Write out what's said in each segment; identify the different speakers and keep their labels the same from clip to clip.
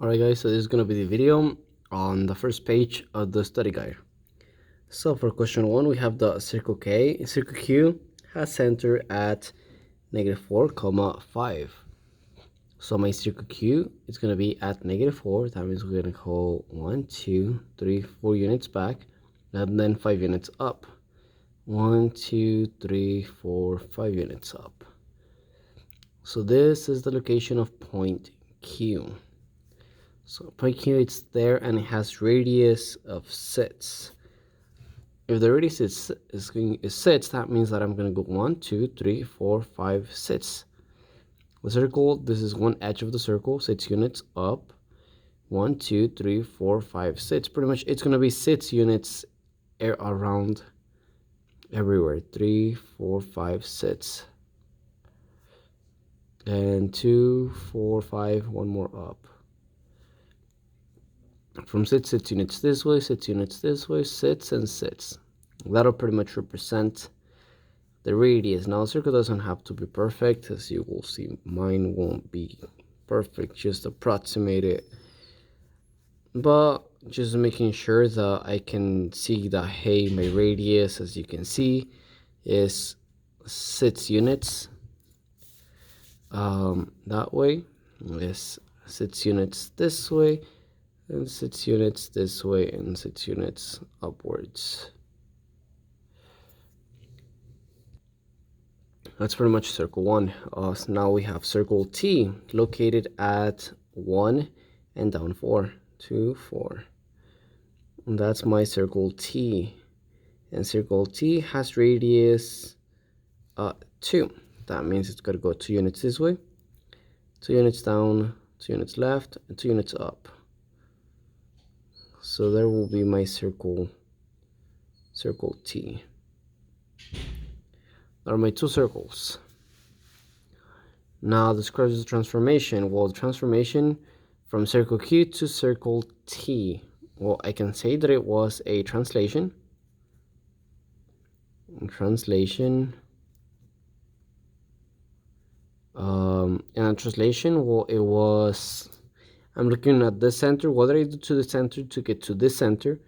Speaker 1: Alright guys, so this is going to be the video on the first page of the study guide. So for question 1, we have the circle K. Circle Q has center at -4, 5. So my circle Q is going to be at -4. That means we're going to go 1, 2, 3, 4 units back, and then 5 units up. 1, 2, 3, 4, 5 units up. So this is the location of point Q. So point Q, it's there and it has radius of 6. If the radius is 6, that means that I'm going to go 1, 2, 3, 4, 5, 6. The circle, this is one edge of the circle, 6 units up. 1, 2, 3, 4, 5, 6. Pretty much it's going to be 6 units around everywhere. 3, 4, 5, 6. And 2, 4, 5, one more up. From 6 units this way, 6 units this way, 6 and 6. That'll pretty much represent the radius. Now, the circle doesn't have to be perfect, as you will see. Mine won't be perfect, just approximate it. But just making sure that I can see that, hey, my radius, as you can see, is 6 units. That way is 6 units this way, and 6 units this way, and 6 units upwards. That's pretty much circle 1. So now we have circle T located at 1 and down 4. 2, 4. And that's my circle T. And circle T has radius 2. That means it's got to go 2 units this way, 2 units down, 2 units left, and 2 units up. So there will be my circle T. There are my 2 circles. Now describes the transformation. Well, the transformation from circle Q to circle T. Well, I can say that it was a translation. And a translation, well, it was, I'm looking at the center. What did I do to the center to get to this center?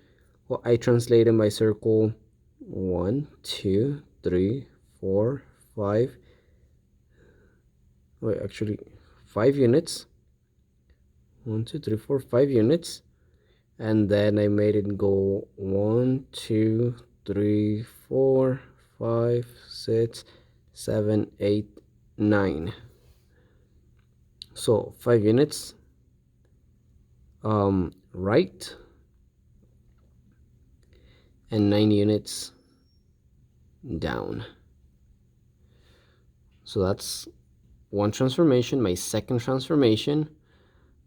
Speaker 1: Well, I translated my circle 1, 2, 3, 4, 5. Wait, actually 5 units. 1, 2, 3, 4, 5 units. And then I made it go 1, 2, 3, 4, 5, 6, 7, 8, 9. So 5 units right, and 9 units down. So that's one transformation. My second transformation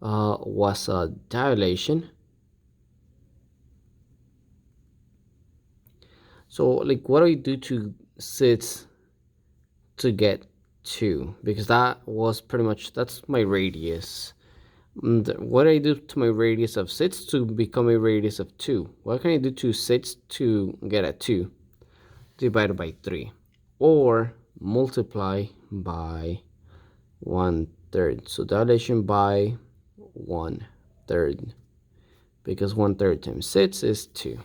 Speaker 1: was a dilation. So like, what do I do to 6 to get 2? Because that was pretty much, that's my radius. And what do I do to my radius of 6 to become a radius of 2? What can I do to 6 to get a 2? Divided by 3. Or multiply by 1/3. So dilation by 1/3. Because 1/3 times 6 is 2.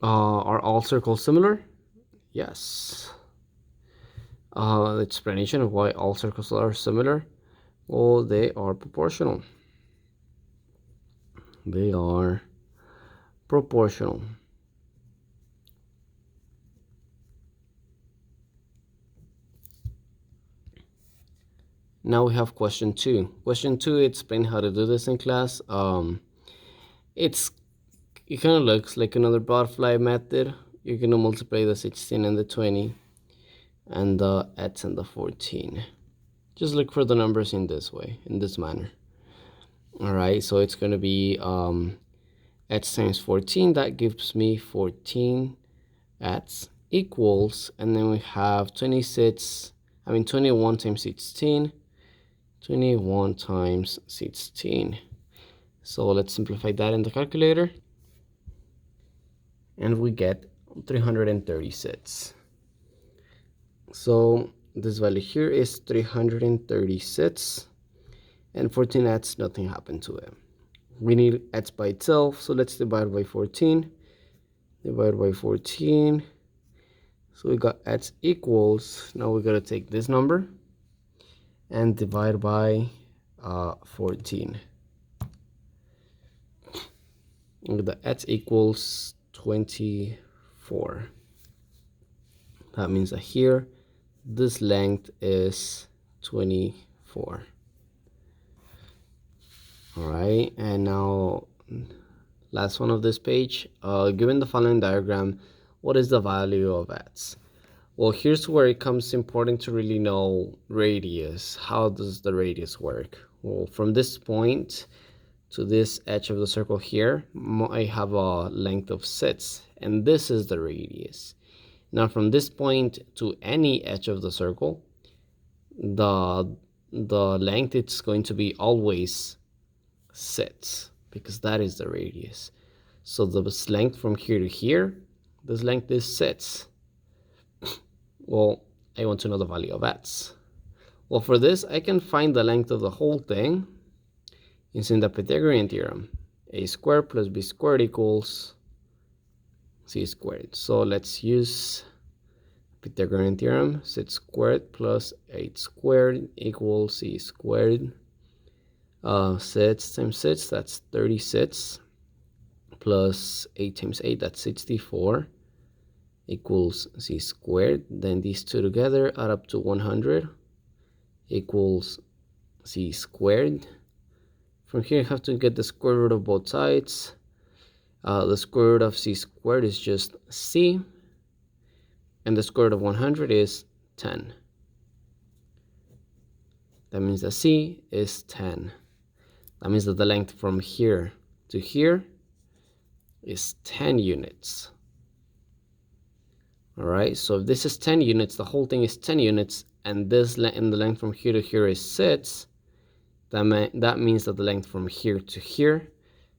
Speaker 1: Are all circles similar? Yes. Explanation of why all circles are similar. Well, they are proportional. They are proportional. Now we have question 2. Question 2 explains how to do this in class. It kind of looks like another butterfly method. You're gonna multiply the 16 and the 20, and the x and the 14. Just look for the numbers in this way, in this manner. All right, so it's gonna be x times 14. That gives me 14 x equals, and then we have 21 times 16. 21 times 16. So let's simplify that in the calculator. And we get 336. So this value here is 336. and 14 x, nothing happened to it. We need x by itself, so let's divide by 14. Divide by 14. So we got x equals, now we gotta take this number and divide by 14. And the x equals 24. That means that here, this length is 24. All right, and now last one of this page. Given the following diagram, what is the value of x? Well, here's where it comes important to really know radius. How does the radius work? Well, from this point to this edge of the circle here, I have a length of 6, and this is the radius. Now from this point to any edge of the circle, the length it's going to be always 6, because that is the radius. So this length from here to here, this length is 6. Well, I want to know the value of x. Well, for this, I can find the length of the whole thing using the Pythagorean theorem. A squared plus b squared equals c squared. So let's use Pythagorean theorem. 6 squared plus 8 squared equals c squared. 6 times 6, that's 36, plus 8 times 8, that's 64, equals c squared. Then these two together add up to 100, equals c squared. From here, you have to get the square root of both sides. The square root of c squared is just c, and the square root of 100 is 10. That means that c is 10. That means that the length from here to here is 10 units. All right, so if this is 10 units, the whole thing is 10 units, and this and the length from here to here is 6, that means that the length from here to here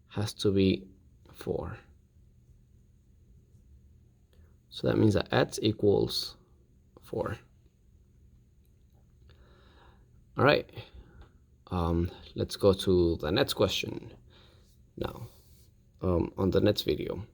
Speaker 1: has to be 4. So that means that x equals 4. All right, let's go to the next question now on the next video.